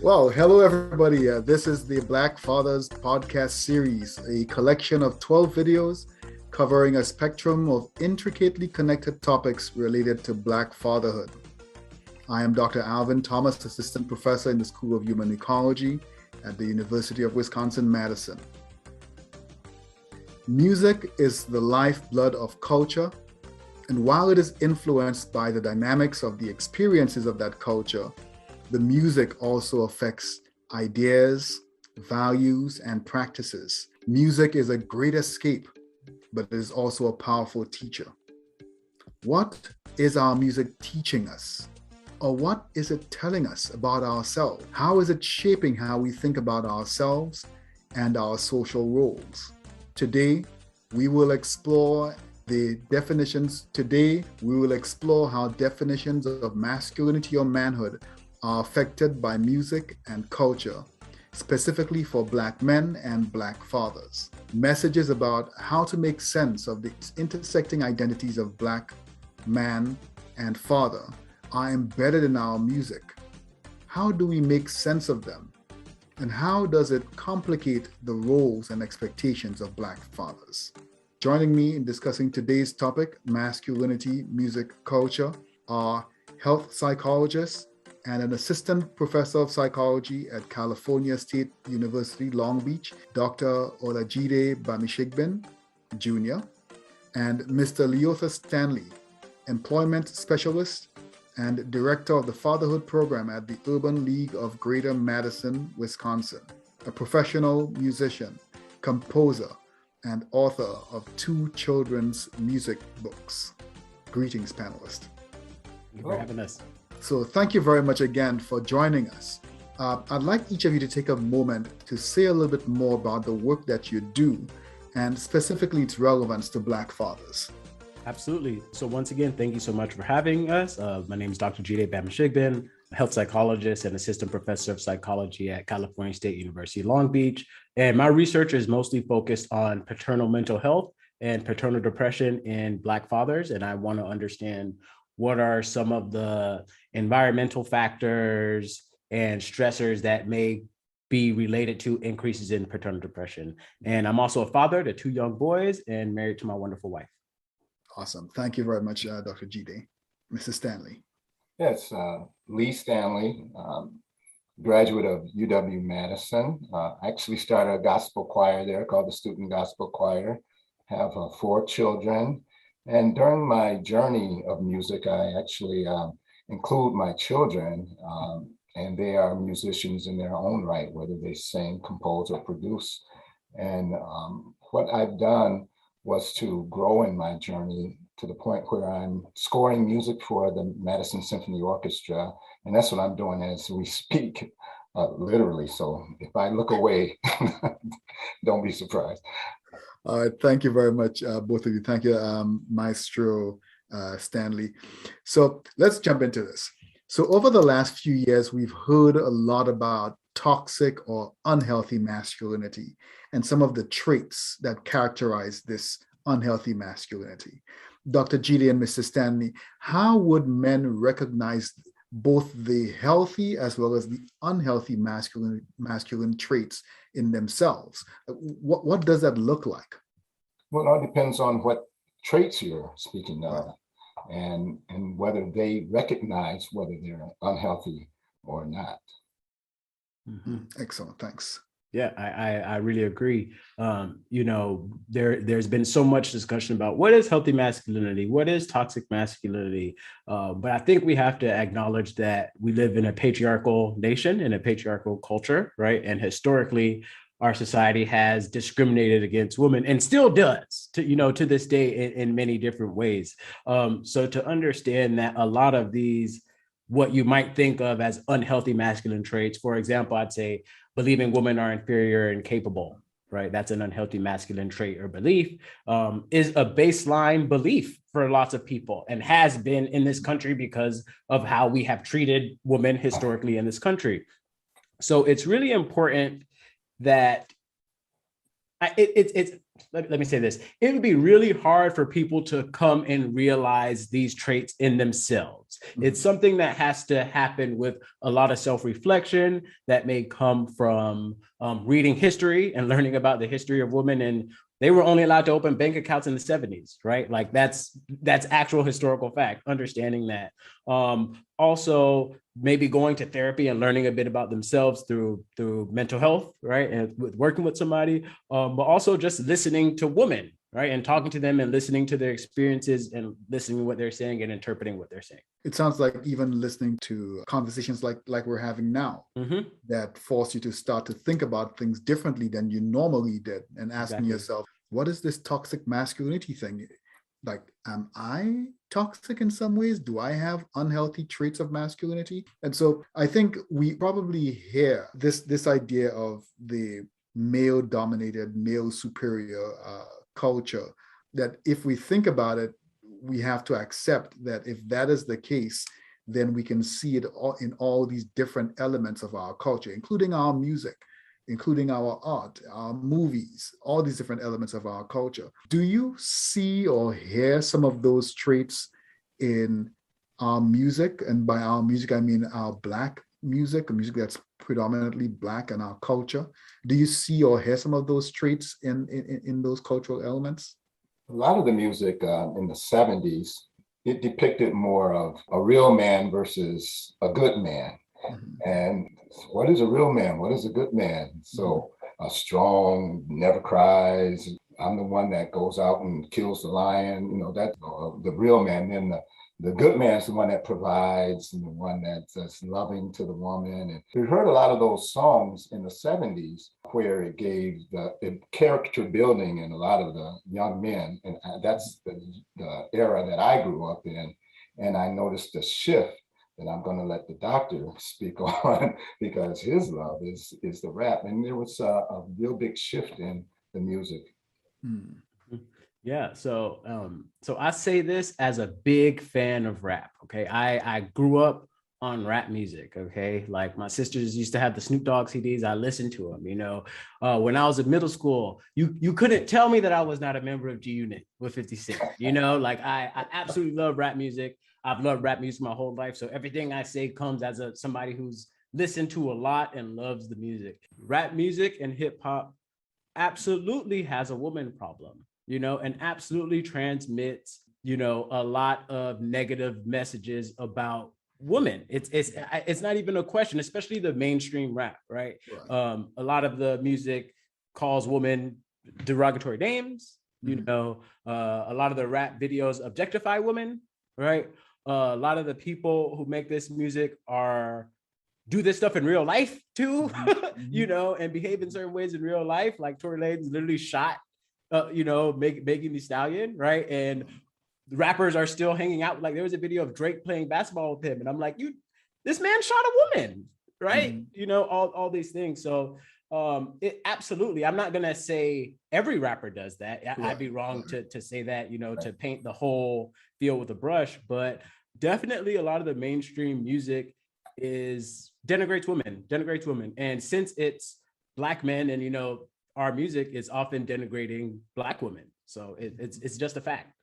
Well, hello everybody. This is the Black Fathers podcast series, a collection of 12 videos covering a spectrum of intricately connected topics related to Black fatherhood. I am Dr. Alvin Thomas, Assistant Professor in the School of Human Ecology at the University of Wisconsin-Madison. Music is the lifeblood of culture, and while it is influenced by the dynamics of the experiences of that culture, the music also affects ideas, values, and practices. Music is a great escape, but it is also a powerful teacher. What is our music teaching us? Or what is it telling us about ourselves? How is it shaping how we think about ourselves and our social roles? Today, we will explore how definitions of masculinity or manhood are affected by music and culture, specifically for Black men and Black fathers. Messages about how to make sense of the intersecting identities of Black man and father are embedded in our music. How do we make sense of them? And how does it complicate the roles and expectations of Black fathers? Joining me in discussing today's topic, masculinity, music, culture, are health psychologists and an assistant professor of psychology at California State University, Long Beach, Dr. Olajide Bamishigbin, Jr., and Mr. Leotha Stanley, employment specialist and director of the Fatherhood Program at the Urban League of Greater Madison, Wisconsin, a professional musician, composer, and author of 2 children's music books. Greetings, panelists. Thank you for having us. So thank you very much again for joining us. I'd like each of you to take a moment to say a little bit more about the work that you do and specifically its relevance to Black fathers. Absolutely. So once again, thank you so much for having us. My name is Dr. Jide Bamishigbin, a health psychologist and assistant professor of psychology at California State University, Long Beach. And my research is mostly focused on paternal mental health and paternal depression in Black fathers. And I want to understand what are some of the environmental factors and stressors that may be related to increases in paternal depression. And I'm also a father to 2 young boys and married to my wonderful wife. Awesome. Thank you very much, Dr. Jide. Mrs. Stanley. Yes, Lee Stanley, graduate of UW-Madison. Actually started a gospel choir there called the Student Gospel Choir. Have 4 children. And during my journey of music, I actually include my children, and they are musicians in their own right, whether they sing, compose, or produce. And what I've done was to grow in my journey to the point where I'm scoring music for the Madison Symphony Orchestra. And that's what I'm doing as we speak, literally. So if I look away, don't be surprised. All right, thank you very much, both of you. Thank you, Maestro Stanley. So let's jump into this. So over the last few years, we've heard a lot about toxic or unhealthy masculinity and some of the traits that characterize this unhealthy masculinity. Dr. Jide and Mr. Stanley, how would men recognize both the healthy as well as the unhealthy masculine traits in themselves? What does that look like? Well, it all depends on what traits you're speaking of, and whether they recognize whether they're unhealthy or not. Mm-hmm. Excellent, thanks. Yeah, I really agree. There's been so much discussion about what is healthy masculinity, what is toxic masculinity, but I think we have to acknowledge that we live in a patriarchal nation, in a patriarchal culture, right? And historically, our society has discriminated against women and still does, to this day in many different ways. So to understand that a lot of these, what you might think of as unhealthy masculine traits, for example, I'd say believing women are inferior and capable, right? That's an unhealthy masculine trait or belief, is a baseline belief for lots of people and has been in this country because of how we have treated women historically in this country. So it's really important that it's let me say this, it would be really hard for people to come and realize these traits in themselves. Mm-hmm. It's something that has to happen with a lot of self-reflection that may come from reading history and learning about the history of women. And they were only allowed to open bank accounts in the 70s, right? Like that's actual historical fact, understanding that. Also, maybe going to therapy and learning a bit about themselves through mental health, right? And working with somebody, but also just listening to women, right? And talking to them and listening to their experiences and listening to what they're saying and interpreting what they're saying. It sounds like even listening to conversations like we're having now, mm-hmm. that force you to start to think about things differently than you normally did, and asking yourself, what is this toxic masculinity thing? Like, am I toxic in some ways? Do I have unhealthy traits of masculinity? And so I think we probably hear this idea of the male-dominated, male superior culture, that if we think about it, we have to accept that if that is the case, then we can see it all in all these different elements of our culture, including our music, including our art, our movies, all these different elements of our culture. Do you see or hear some of those traits in our music? And by our music, I mean our Black music, a music that's predominantly Black in our culture. Do you see or hear some of those traits in those cultural elements? A lot of the music in the 70s, it depicted more of a real man versus a good man. Mm-hmm. And what is a real man? What is a good man? So strong, never cries. I'm the one that goes out and kills the lion. You know, that's the real man. Then the good man's the one that provides, and the one that's loving to the woman. And we heard a lot of those songs in the 70s where it gave the character building in a lot of the young men. And that's the era that I grew up in. And I noticed a shift that I'm going to let the doctor speak on, because his love is the rap. And there was a real big shift in the music. Yeah, so I say this as a big fan of rap. Okay, I grew up on rap music. Okay, like my sisters used to have the Snoop Dogg CDs. I listened to them. You know, when I was in middle school, you couldn't tell me that I was not a member of G Unit with 50 Cent. You know, like I absolutely love rap music. I've loved rap music my whole life. So everything I say comes as somebody who's listened to a lot and loves the music. Rap music and hip hop absolutely has a woman problem, you know, and absolutely transmits, you know, a lot of negative messages about women. It's not even a question, especially the mainstream rap, right? A lot of the music calls women derogatory names, you know, a lot of the rap videos objectify women, right? A lot of the people who make this music do this stuff in real life too, you know, and behave in certain ways in real life. Like Tory Lanez literally shot, you know, Megan Thee Stallion, right? And the rappers are still hanging out. Like there was a video of Drake playing basketball with him, and I'm like, this man shot a woman, right? You know, all these things. So it absolutely, I'm not gonna say every rapper does that. I'd be wrong to say that, you know, to paint the whole field with a brush, but definitely a lot of the mainstream music denigrates women. And since it's Black men, and, you know, our music is often denigrating Black women. So it's just a fact.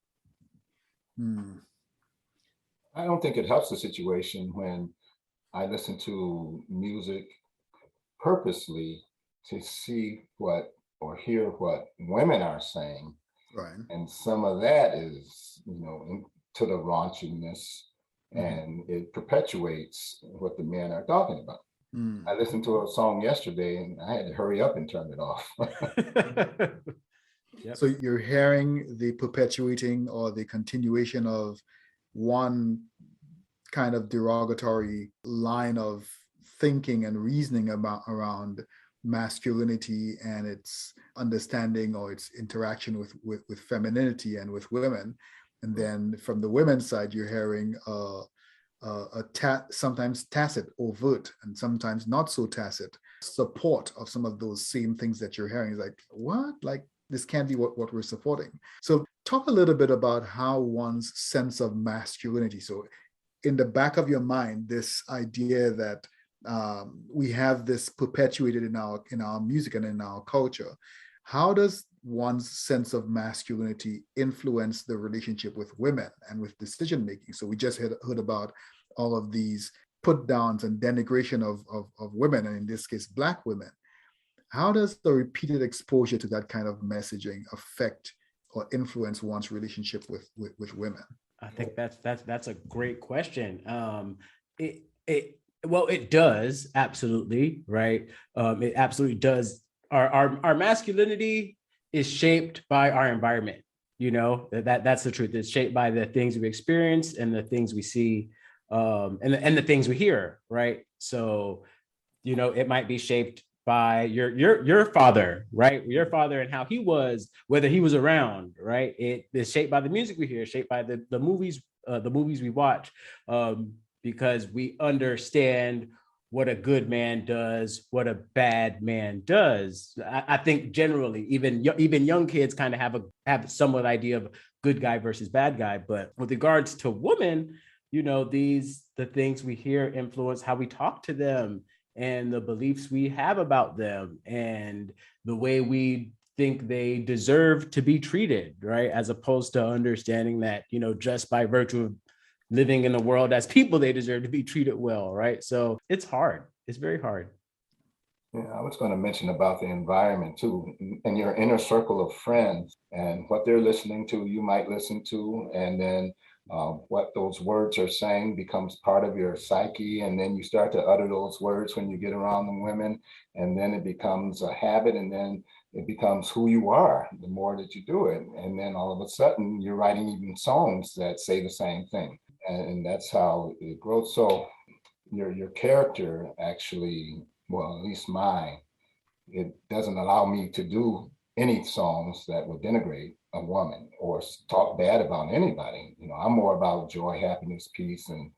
I don't think it helps the situation when I listen to music purposely to see what or hear what women are saying. Right. And some of that is, you know, to the raunchiness, and it perpetuates what the men are talking about. I listened to a song yesterday and I had to hurry up and turn it off. So you're hearing the perpetuating or the continuation of one kind of derogatory line of thinking and reasoning around masculinity and its understanding or its interaction with femininity and with women. And then from the women's side, you're hearing sometimes tacit, overt, and sometimes not so tacit support of some of those same things that you're hearing. It's like, what? Like, this can't be what we're supporting. So talk a little bit about how one's sense of masculinity. So in the back of your mind, this idea that we have this perpetuated in our music and in our culture. How does one's sense of masculinity influence the relationship with women and with decision making? So we just heard about all of these put downs and denigration of women, and in this case, Black women. How does the repeated exposure to that kind of messaging affect or influence one's relationship with women? I think that's a great question. It does, absolutely, right? It absolutely does. Our masculinity is shaped by our environment. That's the truth. It's shaped by the things we experience and the things we see, and the things we hear, right? So, it might be shaped by your father, right? Your father and how he was, whether he was around, right? It is shaped by the music we hear, shaped by the movies we watch, because we understand what a good man does, what a bad man does. I think generally, even young kids kind of have somewhat idea of good guy versus bad guy. But with regards to women, the things we hear influence how we talk to them, and the beliefs we have about them, and the way we think they deserve to be treated, right? As opposed to understanding that, just by virtue of living in the world as people, they deserve to be treated well, right? So it's hard. It's very hard. Yeah, I was going to mention about the environment too, and your inner circle of friends and what they're listening to, you might listen to, and then what those words are saying becomes part of your psyche, and then you start to utter those words when you get around the women, and then it becomes a habit, and then it becomes who you are the more that you do it, and then all of a sudden you're writing even songs that say the same thing, and that's how it grows. So your character actually, well, at least mine, it doesn't allow me to do any songs that would denigrate a woman or talk bad about anybody. I'm more about joy, happiness, peace, and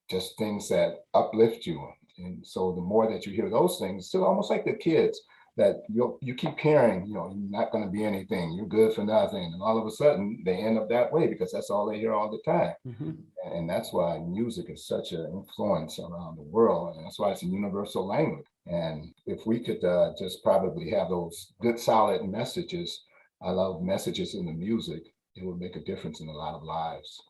just things that uplift you. And so the more that you hear those things, it's almost like the kids that you keep hearing, you're not going to be anything, you're good for nothing. And all of a sudden they end up that way because that's all they hear all the time. Mm-hmm. And that's why music is such an influence around the world. And that's why it's a universal language. And if we could just probably have those good, solid messages, I love messages in the music, it would make a difference in a lot of lives.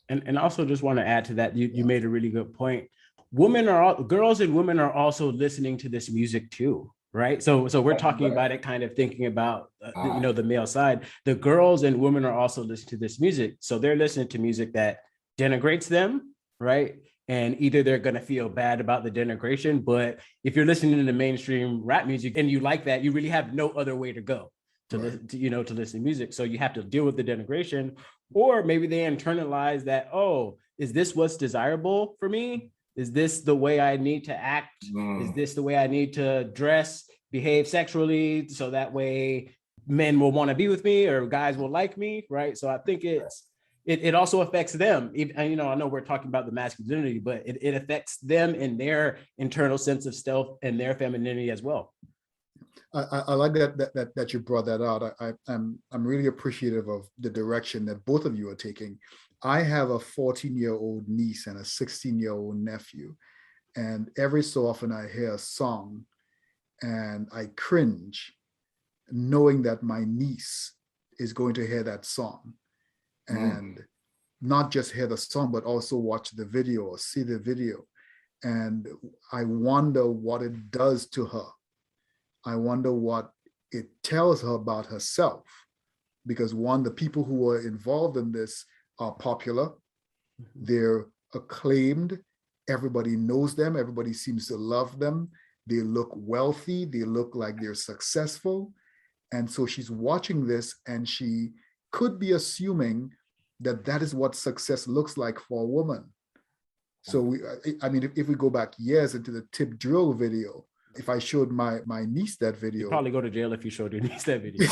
And also just want to add to that, you made a really good point. Girls and women are also listening to this music too, right? So we're talking about it, kind of thinking about, the male side. The girls and women are also listening to this music. So they're listening to music that denigrates them, right? And either they're going to feel bad about the denigration, but if you're listening to the mainstream rap music and you like that, you really have no other way to go to listen to music. So you have to deal with the denigration, or maybe they internalize that, oh, is this what's desirable for me? Is this the way I need to act? Is this the way I need to dress, behave sexually, so that way men will want to be with me or guys will like me, right? So I think it also affects them. And, I know we're talking about the masculinity, but it affects them in their internal sense of self and their femininity as well. I like that you brought that out. I'm really appreciative of the direction that both of you are taking. I have a 14-year-old niece and a 16-year-old nephew, and every so often I hear a song and I cringe, knowing that my niece is going to hear that song, and not just hear the song, but also watch the video or see the video. And I wonder what it does to her. I wonder what it tells her about herself, because one, the people who are involved in this are popular, they're acclaimed, everybody knows them, everybody seems to love them, they look wealthy, they look like they're successful. And so she's watching this and she could be assuming that that is what success looks like for a woman. So if we go back years into the Tip Drill video, if I showed my niece that video, you'd probably go to jail if you showed your niece that video.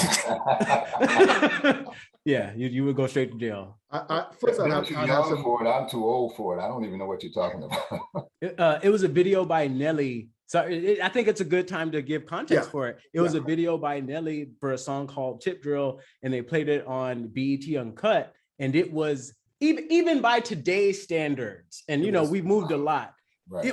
Yeah, you would go straight to jail. First, I'm too young for it. I'm too old for it. I don't even know what you're talking about. It was a video by Nelly. So I think it's a good time to give context for it. It was a video by Nelly for a song called Tip Drill, and they played it on BET Uncut, and it was even by today's standards, and we moved a lot. Right.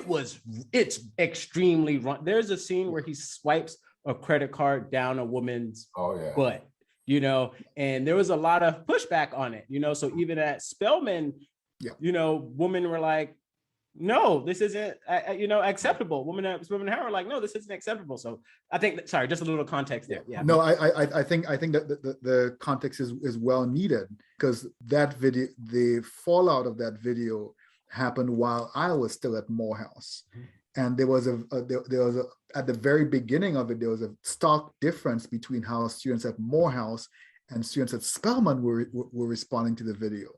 It's extremely wrong. There's a scene where he swipes a credit card down a woman's Oh yeah. butt, you know, and there was a lot of pushback on it, you know. So even at Spelman, you know, women were like, no, this isn't, you know, acceptable. Women at Howard were like, no, this isn't acceptable. So I think, sorry, just a little context there. Yeah. No, I think that the context is well needed, because that video, the fallout of that video happened while I was still at Morehouse. And there was at the very beginning of it, there was a stark difference between how students at Morehouse and students at Spelman were responding to the video.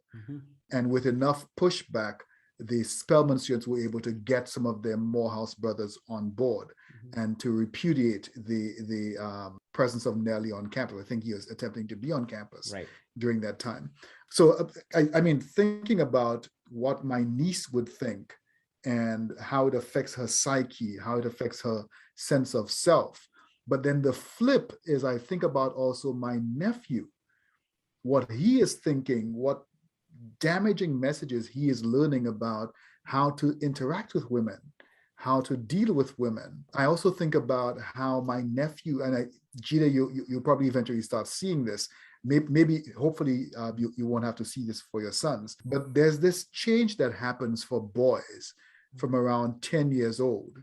And with enough pushback, the Spelman students were able to get some of their Morehouse brothers on board and to repudiate the presence of Nelly on campus. I think he was attempting to be on campus during that time. So, I mean, thinking about what my niece would think and how it affects her psyche, how it affects her sense of self. But then the flip is, I think about also my nephew, what he is thinking, what damaging messages he is learning about how to interact with women, how to deal with women. I also think about how my nephew, and Jide, you'll probably eventually start seeing this. Maybe hopefully, you won't have to see this for your sons, but there's this change that happens for boys from around 10 years old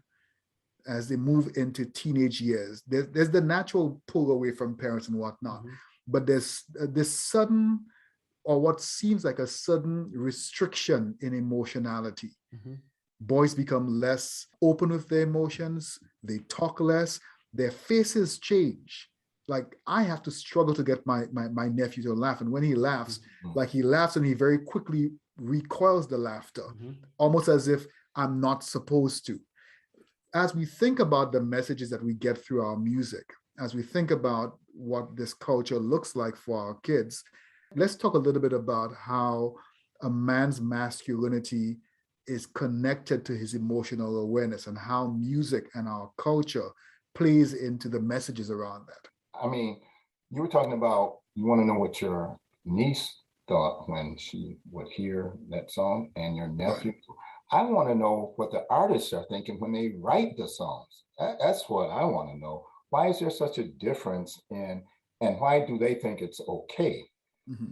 as they move into teenage years. There's the natural pull away from parents and whatnot, but there's this sudden, or what seems like a sudden, restriction in emotionality. Boys become less open with their emotions, they talk less, their faces change. Like, I have to struggle to get my nephew to laugh, and when he laughs, like, he laughs and he very quickly recoils the laughter, almost as if I'm not supposed to. As we think about the messages that we get through our music, as we think about what this culture looks like for our kids, let's talk a little bit about how a man's masculinity is connected to his emotional awareness, and how music and our culture plays into the messages around that. I mean, you were talking about, you want to know what your niece thought when she would hear that song, and your nephew. I want to know what the artists are thinking when they write the songs. That's what I want to know. Why is there such a difference and why do they think it's okay,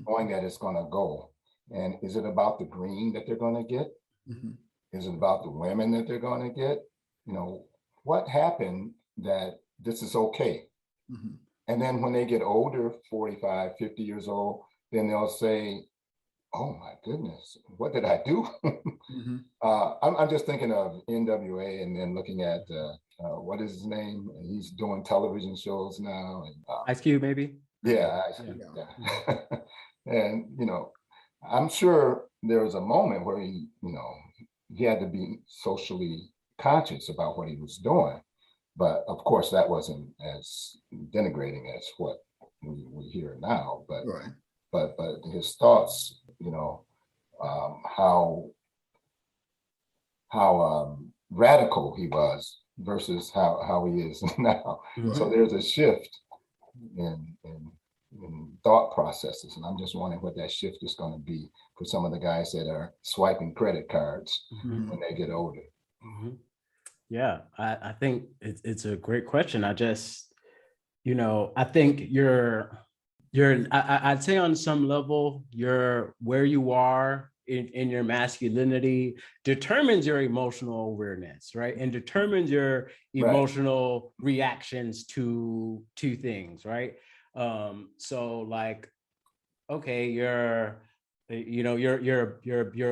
knowing that it's going to go? And is it about the green that they're going to get? Is it about the women that they're going to get? You know, what happened that this is okay? And then when they get older, 45, 50 years old, then they'll say, oh my goodness, what did I do? I'm just thinking of NWA, and then looking at, what is his name? He's doing television shows now. And, Ice Cube, maybe? Yeah, Ice Cube, yeah. And, you know, I'm sure there was a moment where he, you know, he had to be socially conscious about what he was doing. But of course, that wasn't as denigrating as what we hear now. But but his thoughts, you know, how radical he was versus how he is now. So there's a shift in thought processes, and I'm just wondering what that shift is going to be for some of the guys that are swiping credit cards when they get older. Yeah, I think it's a great question. I just, you know, I think I'd say on some level, where you are in your masculinity determines your emotional awareness, right? And determines your emotional reactions to things, right? So like, okay, you're a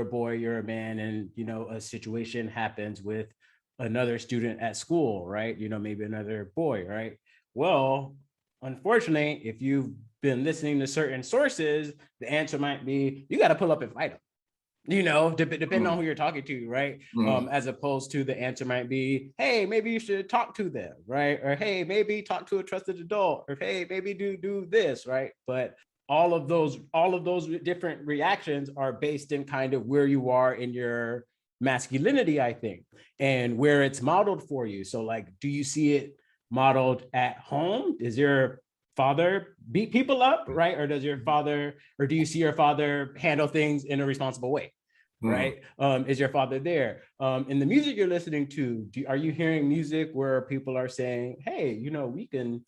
boy, you're a man, and, you know, a situation happens with another student at school, right? You know, maybe another boy, right? Well, unfortunately, if you've been listening to certain sources, the answer might be, you got to pull up and fight them, you know, depending on who you're talking to, right? As opposed to the answer might be, hey, maybe you should talk to them, right? Or, hey, maybe talk to a trusted adult, or, hey, maybe do this, right? But all of those different reactions are based in kind of where you are in your masculinity, I think, and where it's modeled for you. So like, do you see it modeled at home? Does your father beat people up, right? Or do you see your father handle things in a responsible way? right? Is your father there? In the music you're listening to, are you hearing music where people are saying, hey, you know, we can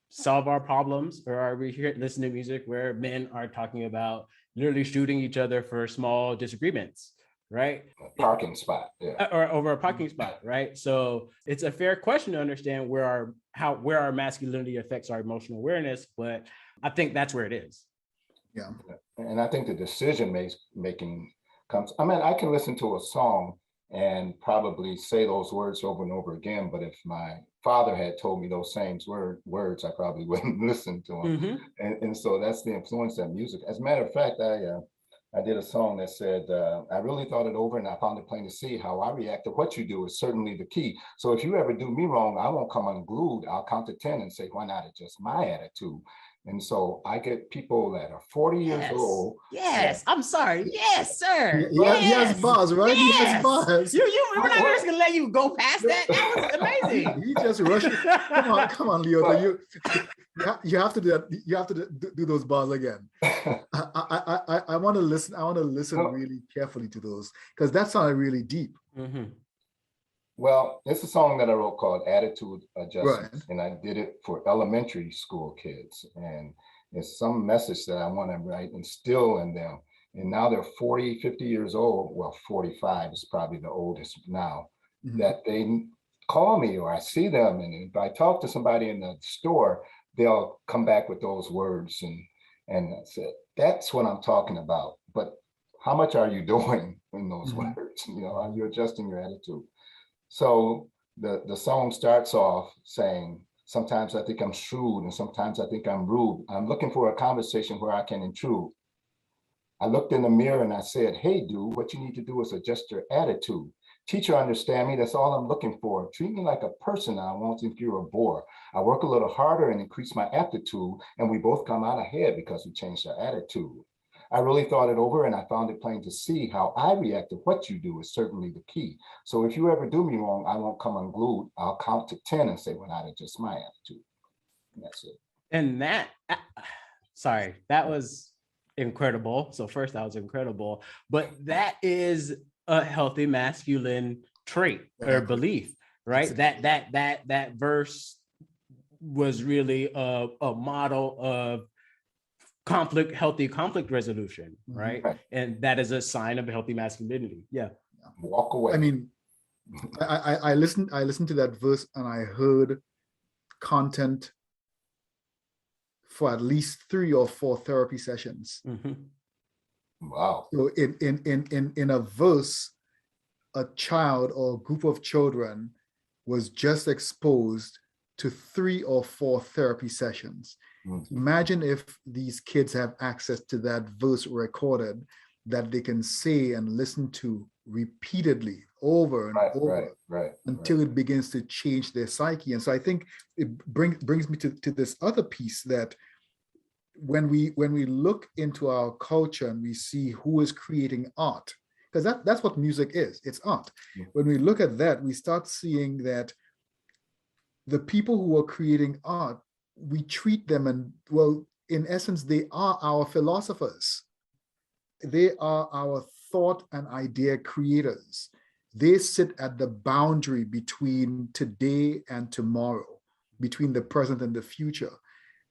solve our problems? Or are we listening to music where men are talking about literally shooting each other for small disagreements, right? A parking spot, yeah. Or over a parking spot, right? So it's a fair question to understand where our masculinity affects our emotional awareness, but I think that's where it is. Yeah. And I think the decision making comes, I mean, I can listen to a song and probably say those words over and over again, but if my father had told me those same words, I probably wouldn't listen to him. And so that's the influence of music. As a matter of fact, I did a song that said, I really thought it over and I found it plain to see how I react to what you do is certainly the key. So if you ever do me wrong, I won't come unglued. I'll count to 10 and say, why not adjust my attitude? And so I get people that are 40 years old. Yes, I'm sorry. Yes, sir. Yeah, he has bars, right? Yes. He has bars. We're not just gonna let you go past that. That was amazing. He just rushed. Come on, Leotha. You have to do that. You have to do those bars again. I want to listen. I want to listen really carefully to those because that sounded really deep. Well, it's a song that I wrote called Attitude Adjustment, and I did it for elementary school kids. And it's some message that I want to write instill in them. And now they're 40, 50 years old. Well, 45 is probably the oldest now, that they call me or I see them. And if I talk to somebody in the store, they'll come back with those words. And I said, that's what I'm talking about. But how much are you doing in those words? You know, are you adjusting your attitude? So the song starts off saying, sometimes I think I'm shrewd and sometimes I think I'm rude. I'm looking for a conversation where I can intrude. I looked in the mirror and I said, hey, dude, what you need to do is adjust your attitude. Teacher, understand me, that's all I'm looking for. Treat me like a person, I won't think you're a bore. I work a little harder and increase my aptitude, and we both come out ahead because we changed our attitude. I really thought it over and I found it plain to see how I react to what you do is certainly the key. So if you ever do me wrong, I won't come unglued. I'll count to 10 and say, well, not adjust my attitude. And that's it. And that was incredible. So first, that was incredible, but that is a healthy masculine trait or belief, right? That verse was really a model of healthy conflict resolution, right? And that is a sign of a healthy masculinity. Yeah. Walk away. I mean, I listened to that verse and I heard content for at least 3 or 4 therapy sessions. Wow. So in a verse, a child or a group of children was just exposed to 3 or 4 therapy sessions. Imagine if these kids have access to that verse recorded that they can say and listen to repeatedly over and over until it begins to change their psyche. And so I think it brings me to this other piece that when we look into our culture and we see who is creating art, because that's what music is, it's art. When we look at that, we start seeing that the people who are creating art, we treat them, and well, in essence, they are our philosophers. They are our thought and idea creators. They sit at the boundary between today and tomorrow, between the present and the future.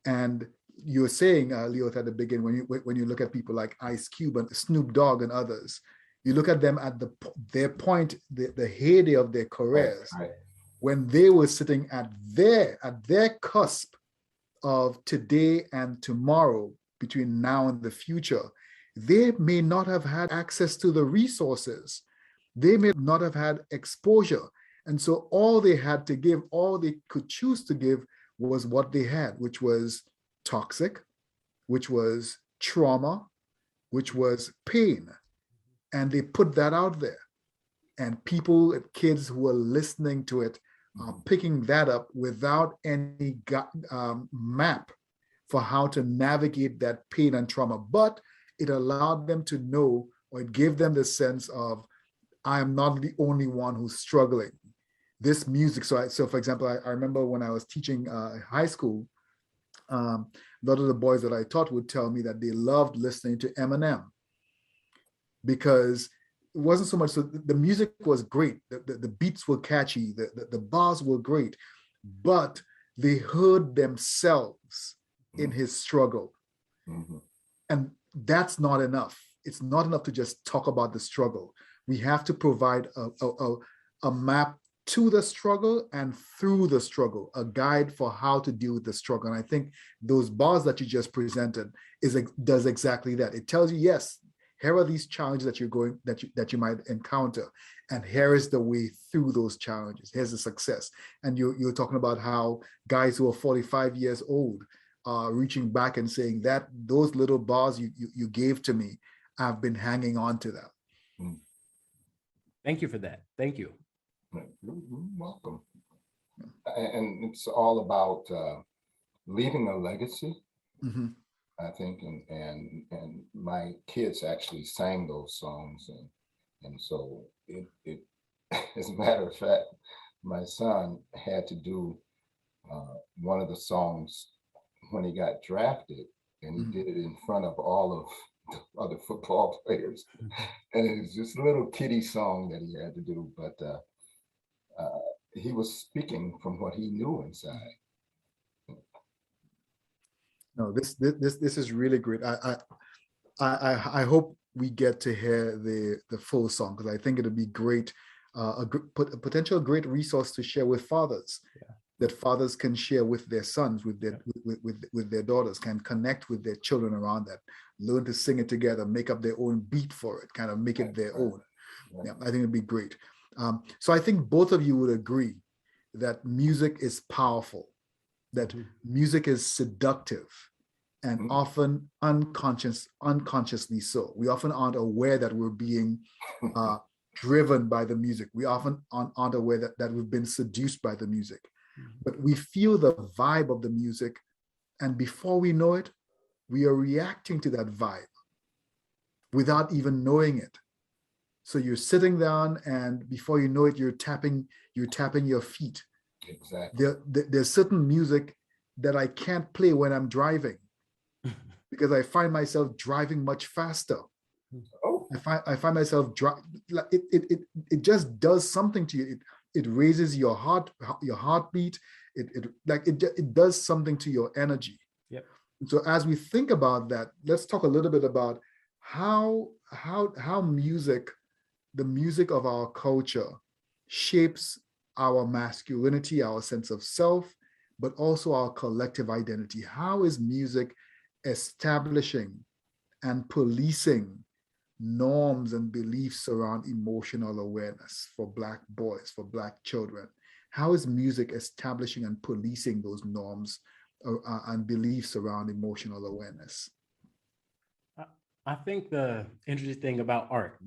And you're saying, Leotha, at the beginning, when you look at people like Ice Cube and Snoop Dogg and others, you look at them at their point, the heyday of their careers, when they were sitting at their cusp of today and tomorrow, between now and the future. They may not have had access to the resources. They may not have had exposure. And so all they had to give, all they could choose to give was what they had, which was toxic, which was trauma, which was pain. And they put that out there. And people, kids who are listening to it, are picking that up without any map for how to navigate that pain and trauma. But it allowed them to know, or it gave them the sense of, I am not the only one who's struggling. This music, so for example, I remember when I was teaching high school, a lot of the boys that I taught would tell me that they loved listening to Eminem because it wasn't so much, so the music was great, the beats were catchy, the bars were great, but they heard themselves in his struggle. Mm-hmm. And that's not enough. It's not enough to just talk about the struggle. We have to provide a map to the struggle and through the struggle, a guide for how to deal with the struggle. And I think those bars that you just presented does exactly that. It tells you, yes, here are these challenges that you might encounter, and here is the way through those challenges. Here's the success. And you're talking about how guys who are 45 years old are reaching back and saying that those little bars you gave to me, I've been hanging on to them. Thank you for that. Thank you. You're welcome. And it's all about leaving a legacy, Mm-hmm. I think, and my kids actually sang those songs, and so it as a matter of fact, my son had to do one of the songs when he got drafted, and he did it in front of all of the other football players, and it was just a little kiddie song that he had to do, but he was speaking from what he knew inside. No, this is really great. I hope we get to hear the full song, because I think it'll be great, a potential great resource to share with fathers. Yeah. That fathers can share with their sons, with their daughters, can connect with their children around that, learn to sing it together, make up their own beat for it, kind of make it their own. Right. Yeah, I think it'd be great. So I think both of you would agree that music is powerful, that music is seductive, and often unconsciously so. We often aren't aware that we're being driven by the music. We often aren't aware that we've been seduced by the music. But we feel the vibe of the music, and before we know it, we are reacting to that vibe without even knowing it. So you're sitting down, and before you know it, you're tapping your feet. Exactly. There's certain music that I can't play when I'm driving because I find myself driving much faster. Oh. I find myself it just does something to you. It raises your heartbeat. It does something to your energy. Yep. So as we think about that, let's talk a little bit about how music, the music of our culture, shapes our masculinity, our sense of self, but also our collective identity. How is music establishing and policing norms and beliefs around emotional awareness for Black boys, for Black children? How is music establishing and policing those norms and beliefs around emotional awareness? I think the interesting thing about art,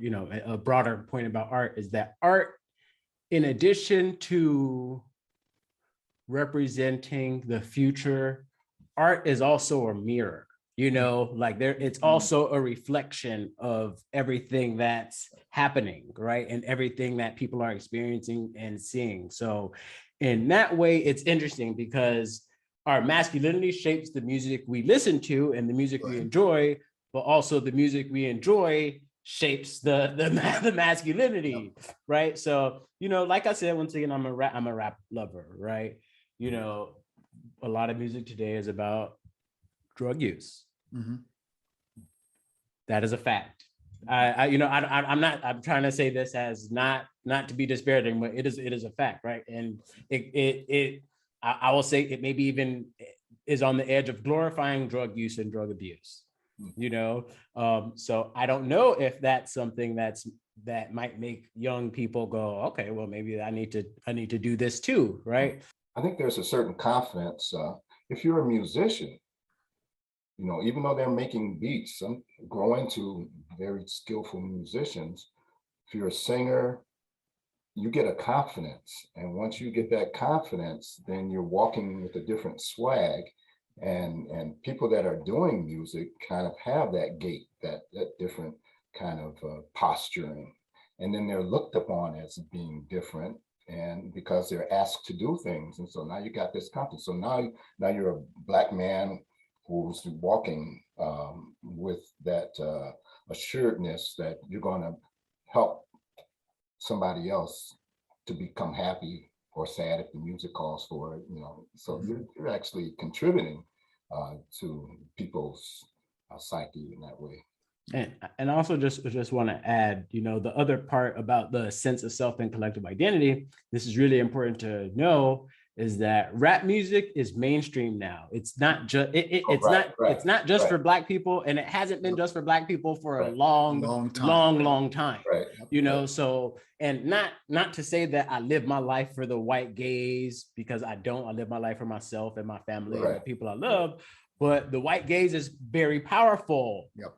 a broader point about art, is that art, in addition to representing the future, art is also a mirror. It's also a reflection of everything that's happening, right? And everything that people are experiencing and seeing. So in that way, it's interesting because our masculinity shapes the music we listen to and the music we enjoy, but also the music we enjoy shapes the masculinity, right? So, like I said, once again, I'm a rap lover, right? A lot of music today is about drug use. Mm-hmm. That is a fact. I'm trying to say this as not to be disparaging, but it is a fact, right? And I will say it maybe even is on the edge of glorifying drug use and drug abuse. So I don't know if that's something that might make young people go, okay, well, maybe I need to do this too, right? I think there's a certain confidence. If you're a musician, even though they're making beats, some grow into very skillful musicians. If you're a singer, you get a confidence. And once you get that confidence, then you're walking with a different swag. And people that are doing music kind of have that gait, that different kind of posturing. And then they're looked upon as being different, and because they're asked to do things. And so now you got this confidence. So now you're a Black man who's walking with that assuredness that you're going to help somebody else to become happy or sad if the music calls for it, So you're actually contributing to people's psyche in that way. And also just want to add, the other part about the sense of self and collective identity, this is really important to know, is that rap music is mainstream now. It's not just it's not just for Black people, and it hasn't been just for Black people for a long time. Right. So, and not to say that I live my life for the white gaze, because I don't. I live my life for myself and my family and the people I love. But the white gaze is very powerful. Yep.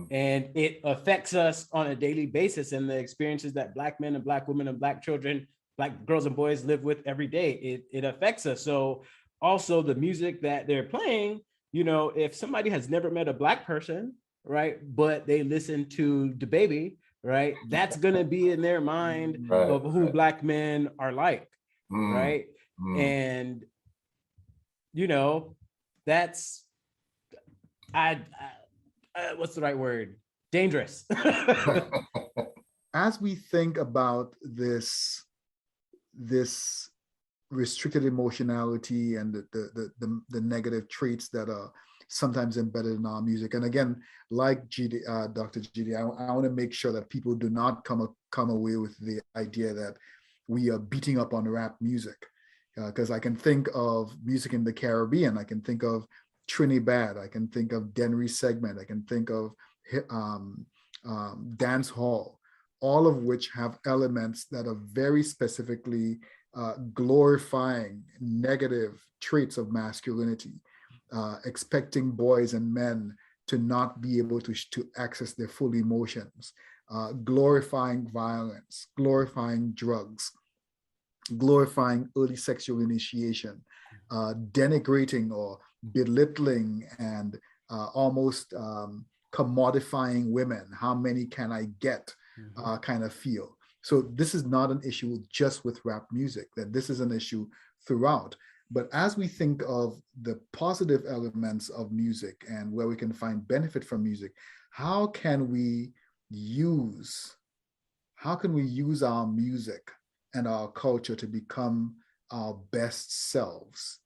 And it affects us on a daily basis, and the experiences that Black men and Black women and Black children, Black girls and boys live with every day, it affects us. So also the music that they're playing, if somebody has never met a Black person, right, but they listen to DaBaby, right, that's gonna be in their mind of who Black men are like, right? And that's what's the right word? Dangerous. As we think about this restricted emotionality and the negative traits that are sometimes embedded in our music, and again, like Jide, Dr. Jide, I want to make sure that people do not come away with the idea that we are beating up on rap music, because I can think of music in the Caribbean, I can think of Trinidad, I can think of Denry segment, I can think of dance hall, all of which have elements that are very specifically glorifying negative traits of masculinity, expecting boys and men to not be able to access their full emotions, glorifying violence, glorifying drugs, glorifying early sexual initiation, denigrating or belittling and almost commodifying women. How many can I get? Kind of feel. So this is not an issue just with rap music, that this is an issue throughout. But as we think of the positive elements of music and where we can find benefit from music, how can we use our music and our culture to become our best selves,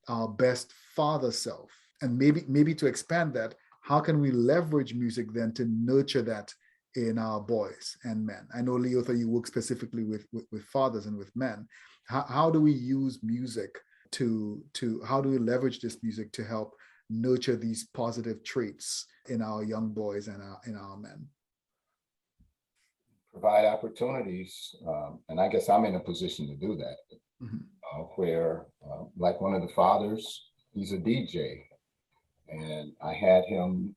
our best father self? And maybe to expand that, how can we leverage music then to nurture that in our boys and men? I know, Leotha, you work specifically with fathers and with men. How do we use music how do we leverage this music to help nurture these positive traits in our young boys and in our men? Provide opportunities, and I guess I'm in a position to do that. Where, like one of the fathers, he's a DJ, and I had him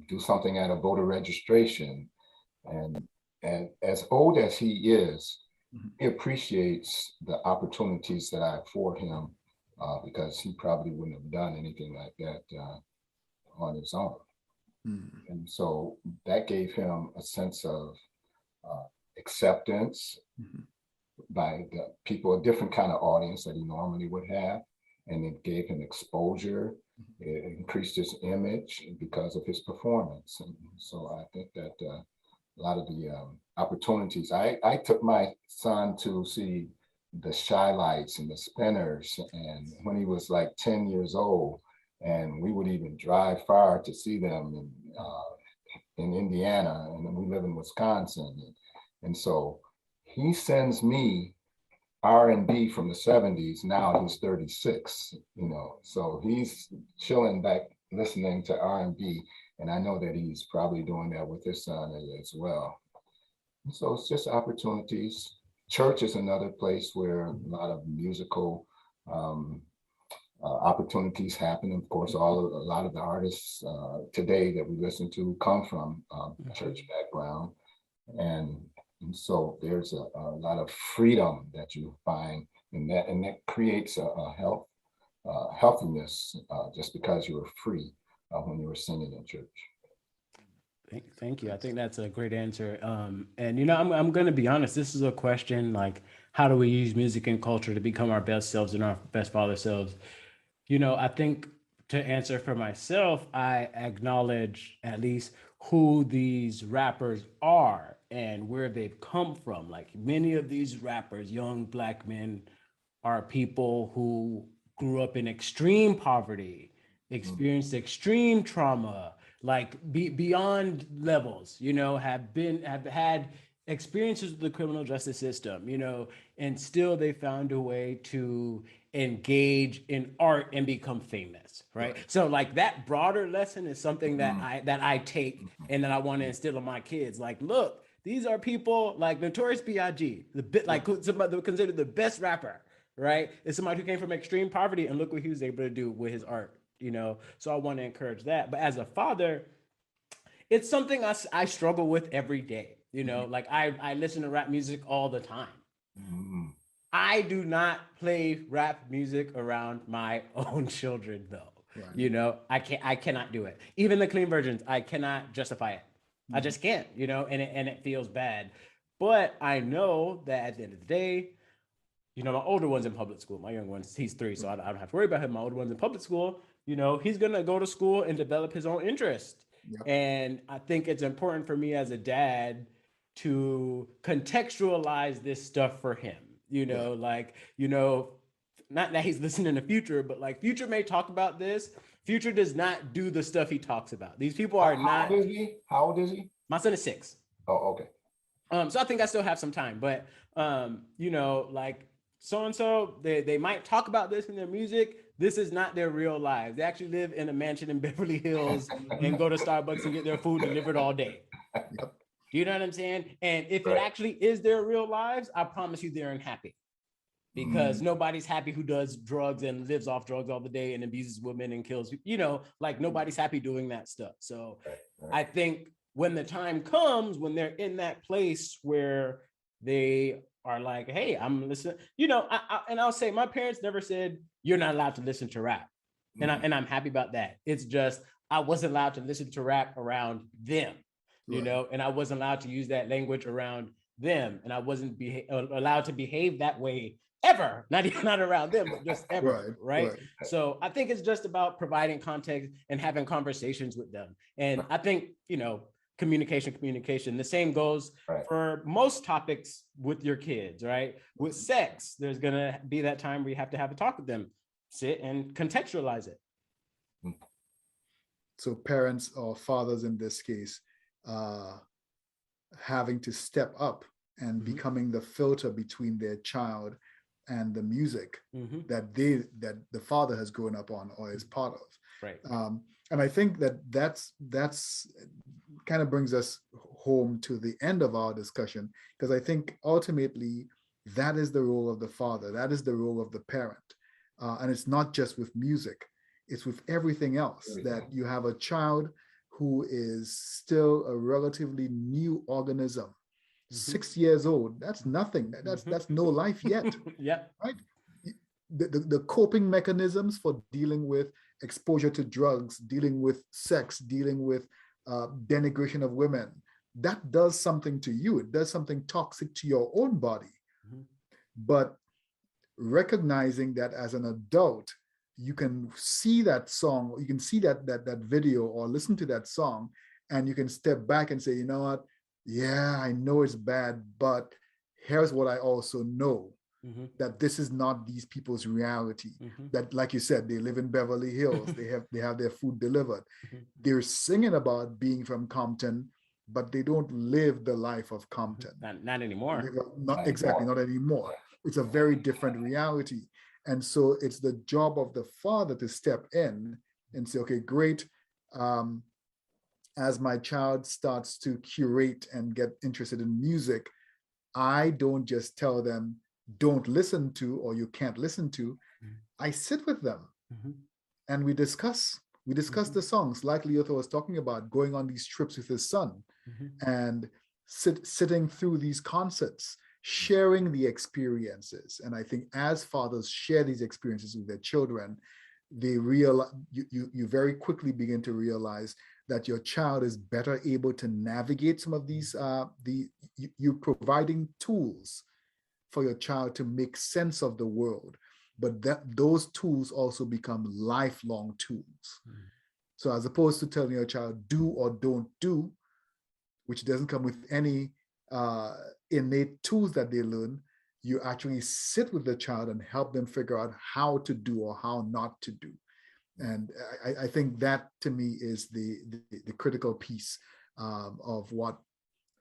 do something at a voter registration, and as old as he is, he appreciates the opportunities that I afford him, because he probably wouldn't have done anything like that on his own. And so that gave him a sense of acceptance by the people, a different kind of audience that he normally would have. And it gave him exposure. It increased his image because of his performance. And so I think that a lot of the opportunities, I took my son to see the Shy Lights and the Spinners, and when he was like 10 years old, and we would even drive far to see them in Indiana, and then we live in Wisconsin. And so he sends me R&B from the 70s. Now he's 36, so he's chilling back listening to R&B, and I know that he's probably doing that with his son as well. And so it's just opportunities. Church is another place where a lot of musical opportunities happen. Of course, a lot of the artists today that we listen to come from church background, and so there's a lot of freedom that you find in that, and that creates a healthiness just because you were free when you were singing in church. Thank you. I think that's a great answer. And I'm going to be honest. This is a question like, how do we use music and culture to become our best selves and our best father selves? I think to answer for myself, I acknowledge at least who these rappers are. and where they've come from. Like many of these rappers, young Black men, are people who grew up in extreme poverty, experienced extreme trauma, like beyond levels, have had experiences with the criminal justice system, and still they found a way to engage in art and become famous, right? So like that broader lesson is something that I take and that I want to instill in my kids. Like, look, these are people like Notorious B.I.G., the bit like somebody considered the best rapper, right? It's somebody who came from extreme poverty, and look what he was able to do with his art, So I want to encourage that. But as a father, it's something I struggle with every day. Like I listen to rap music all the time. I do not play rap music around my own children, though. Right. I cannot do it. Even the clean versions, I cannot justify it. I just can't, and it feels bad. But I know that at the end of the day, my older one's in public school. My young one's, he's 3, so I don't have to worry about him. My older one's in public school. He's going to go to school and develop his own interest. Yep. And I think it's important for me as a dad to contextualize this stuff for him. Not that he's listening in the future, but like Future may talk about this. Future does not do the stuff he talks about. These people are not. How old is he? My son is 6. Oh, okay. So I think I still have some time, but like so-and-so, they might talk about this in their music. This is not their real lives. They actually live in a mansion in Beverly Hills and go to Starbucks and get their food delivered all day. Yep. Do you know what I'm saying? And if it actually is their real lives, I promise you they're unhappy. Because nobody's happy who does drugs and lives off drugs all the day and abuses women and kills, like nobody's happy doing that stuff. So I think when the time comes, when they're in that place where they are like, hey, I'm listening, and I'll say my parents never said, you're not allowed to listen to rap. And I'm happy about that. It's just, I wasn't allowed to listen to rap around them, and I wasn't allowed to use that language around them. And I wasn't allowed to behave that way ever, not around them, but just ever, right? So I think it's just about providing context and having conversations with them. And I think, communication, the same goes for most topics with your kids, right? With sex, there's gonna be that time where you have to have a talk with them, sit and contextualize it. So parents or fathers in this case, having to step up and becoming the filter between their child and the music that the father has grown up on or is part of. Right. And I think that's kind of brings us home to the end of our discussion, because I think ultimately that is the role of the father, that is the role of the parent. And it's not just with music, it's with everything else. That you have a child who is still a relatively new organism. 6 years old, that's nothing. That's no life yet. Yeah. Right? The coping mechanisms for dealing with exposure to drugs, dealing with sex, dealing with denigration of women, that does something to you. It does something toxic to your own body. But recognizing that as an adult, you can see that song, you can see that video or listen to that song, and you can step back and say, you know what? Yeah, I know it's bad, but here's what I also know, that this is not these people's reality. That, like you said, they live in Beverly Hills, they have their food delivered. They're singing about being from Compton, but they don't live the life of Compton. Not anymore. Not anymore. It's a very different reality. And so it's the job of the father to step in and say, okay, great. As my child starts to curate and get interested in music, I don't just tell them, don't listen to, or you can't listen to. I sit with them and we discuss the songs, like Leotha was talking about, going on these trips with his son and sitting through these concerts, sharing the experiences. And I think as fathers share these experiences with their children, they realize, you very quickly begin to realize that your child is better able to navigate some of these, you're providing tools for your child to make sense of the world, but those tools also become lifelong tools. So as opposed to telling your child do or don't do, which doesn't come with any innate tools that they learn, you actually sit with the child and help them figure out how to do or how not to do. And I think that to me is the critical piece of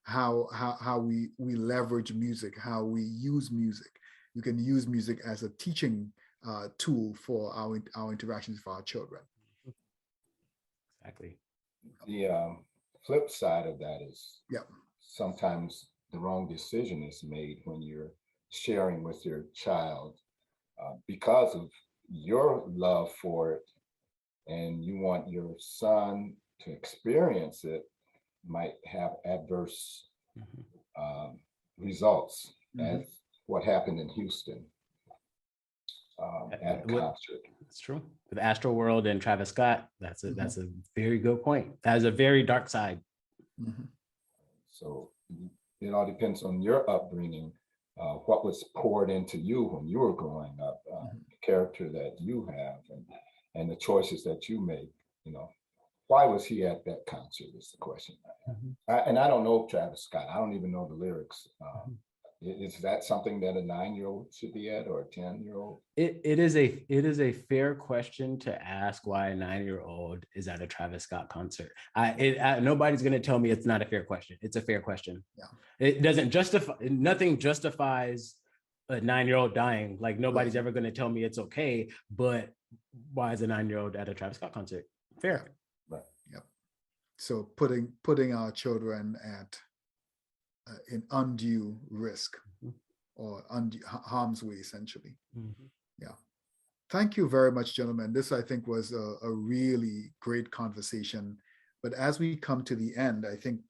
how we leverage music, how we use music. You can use music as a teaching tool for our interactions for our children. Exactly. The flip side of that is Yeah. sometimes the wrong decision is made when you're sharing with your child because of your love for it, and you want your son to experience it, might have adverse results, as what happened in Houston at a concert. That's true. With Astro World and Travis Scott, that's a very good point. That is a very dark side. So it all depends on your upbringing, what was poured into you when you were growing up, the character that you have, and the choices that you make. You know, why was he at that concert is the question. And I don't know Travis Scott. I don't even know the lyrics. Is that something that a 9-year-old should be at, or a 10-year-old? It is a fair question to ask why a 9-year-old is at a Travis Scott concert. Nobody's going to tell me it's not a fair question. It's a fair question. Yeah. It doesn't justify, nothing justifies a 9-year-old dying. Like nobody's ever going to tell me it's okay, but why is a 9-year-old at a Travis Scott concert? Fair. Right. Yep. So putting our children at in undue risk or harm's way, essentially. Yeah. Thank you very much, gentlemen. This, I think, was a really great conversation. But as we come to the end, I think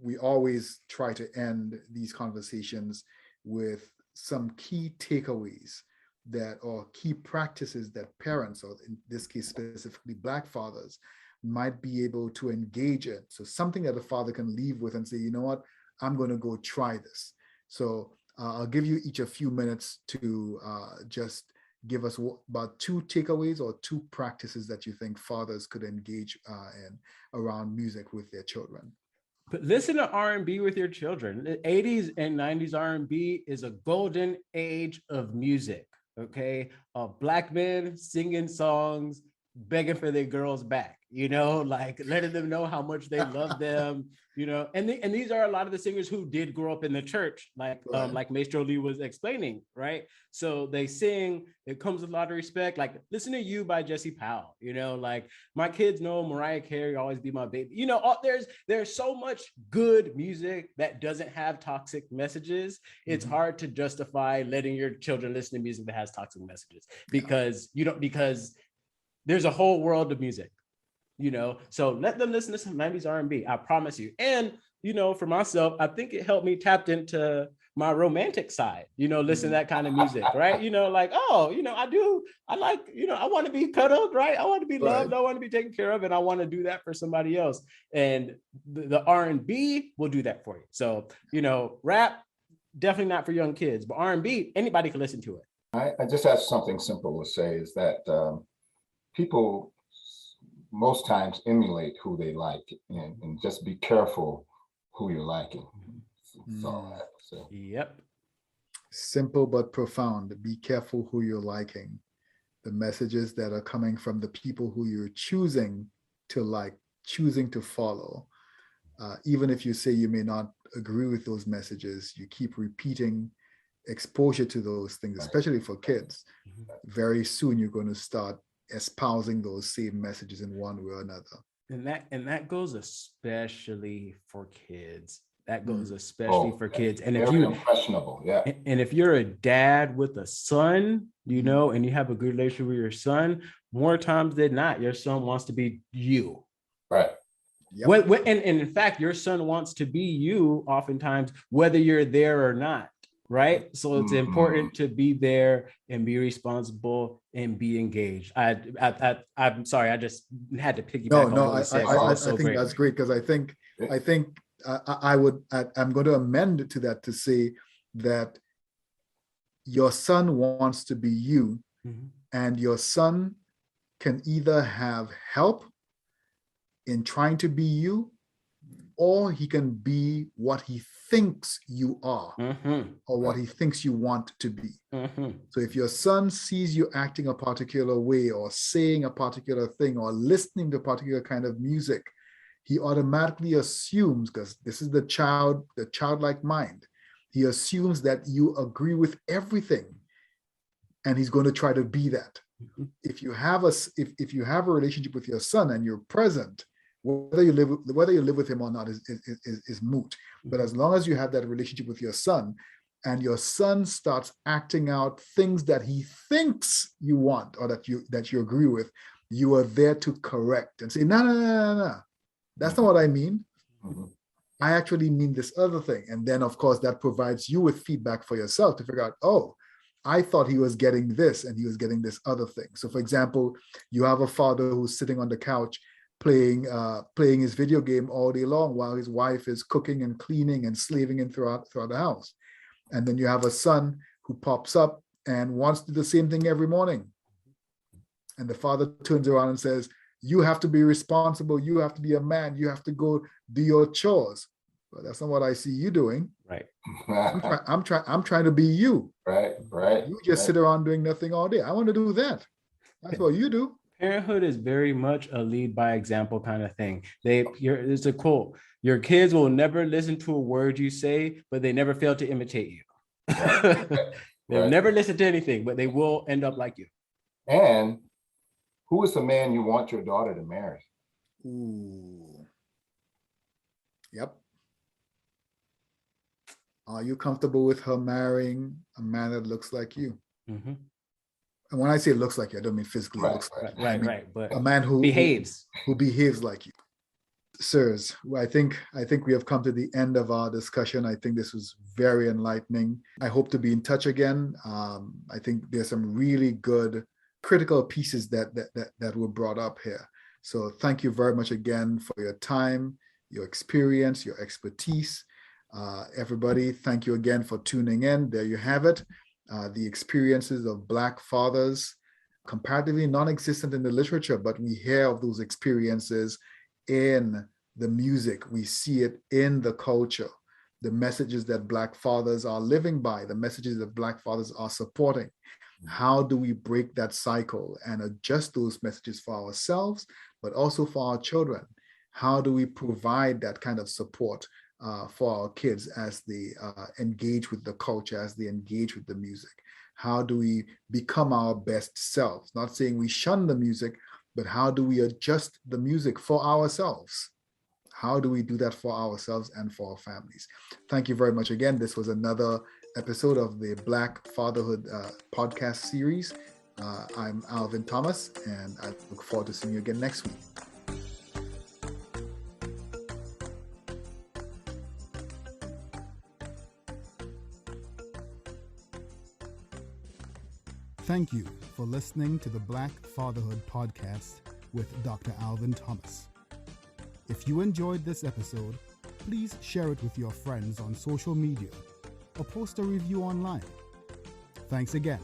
we always try to end these conversations with some key takeaways or key practices that parents, or in this case specifically Black fathers, might be able to engage in. So something that a father can leave with and say, you know what, I'm going to go try this. So I'll give you each a few minutes to just give us about 2 takeaways or 2 practices that you think fathers could engage in around music with their children. But listen to R&B with your children. The 80s and 90s R&B is a golden age of music, okay? Black men singing songs, begging for their girls back, like letting them know how much they love them, and these are a lot of the singers who did grow up in the church, like Maestro Lee was explaining, right? So they sing, it comes with a lot of respect, like Listen to You by Jesse Powell, like my kids know Mariah Carey, Always Be My Baby, there's so much good music that doesn't have toxic messages. It's hard to justify letting your children listen to music that has toxic messages because there's a whole world of music, so let them listen to some 90s R&B, I promise you. And, for myself, I think it helped me tap into my romantic side, listen to that kind of music, right? I want to be cuddled, right? I want to be loved. I want to be taken care of, and I want to do that for somebody else. And the R&B will do that for you. So, rap, definitely not for young kids, but R&B, anybody can listen to it. I just have something simple to say is that people most times emulate who they like, and just be careful who you're liking. That's all I have to say. Yep. Simple but profound. Be careful who you're liking. The messages that are coming from the people who you're choosing to like, choosing to follow. Even if you say you may not agree with those messages, you keep repeating exposure to those things, especially for kids. Very soon you're going to start espousing those same messages in one way or another. And that goes especially for kids. That goes especially for kids. And if you impressionable, and if you're a dad with a son, and you have a good relationship with your son, more times than not, your son wants to be you. Right. Yep. And in fact, your son wants to be you oftentimes, whether you're there or not. Right. So it's important to be there and be responsible and be engaged. I'm sorry, I just had to piggyback on what you said. I think that's great, because I think I'm going to amend to that to say that your son wants to be you, and your son can either have help in trying to be you, or he can be what he thinks you are, or what he thinks you want to be. So if your son sees you acting a particular way, or saying a particular thing, or listening to a particular kind of music, he automatically assumes, because this is the childlike mind, he assumes that you agree with everything, and he's going to try to be that. If you have a relationship with your son and you're present, whether you live with him or not is moot. But as long as you have that relationship with your son, and your son starts acting out things that he thinks you want, or that you agree with, you are there to correct and say, no, that's not what I mean. I actually mean this other thing. And then, of course, that provides you with feedback for yourself to figure out, oh, I thought he was getting this and he was getting this other thing. So, for example, you have a father who's sitting on the couch playing his video game all day long while his wife is cooking and cleaning and slaving in throughout the house. And then you have a son who pops up and wants to do the same thing every morning. And the father turns around and says, you have to be responsible. You have to be a man. You have to go do your chores. But that's not what I see you doing. Right. I'm trying to be you. Right. You just sit around doing nothing all day. I want to do that. That's what you do. Parenthood is very much a lead by example kind of thing. There's a quote: your kids will never listen to a word you say, but they never fail to imitate you. They'll never listen to anything, but they will end up like you. And who is the man you want your daughter to marry? Ooh. Yep. Are you comfortable with her marrying a man that looks like you? And when I say looks like you, I don't mean physically looks like you. Right. But a man who behaves like you. Sirs, I think we have come to the end of our discussion. I think this was very enlightening. I hope to be in touch again. I think there's some really good critical pieces that were brought up here. So thank you very much again for your time, your experience, your expertise. Everybody, thank you again for tuning in. There you have it. The experiences of Black fathers, comparatively non-existent in the literature, but we hear of those experiences in the music. We see it in the culture. The messages that Black fathers are living by, the messages that Black fathers are supporting. How do we break that cycle and adjust those messages for ourselves, but also for our children? How do we provide that kind of support for our kids as they engage with the culture, as they engage with the music? How do we become our best selves? Not saying we shun the music, but how do we adjust the music for ourselves? How do we do that for ourselves and for our families? Thank you very much again. This was another episode of the Black Fatherhood podcast series. I'm Alvin Thomas, and I look forward to seeing you again next week. Thank you for listening to the Black Fatherhood podcast with Dr. Alvin Thomas. If you enjoyed this episode, please share it with your friends on social media or post a review online. Thanks again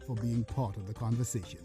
for being part of the conversation.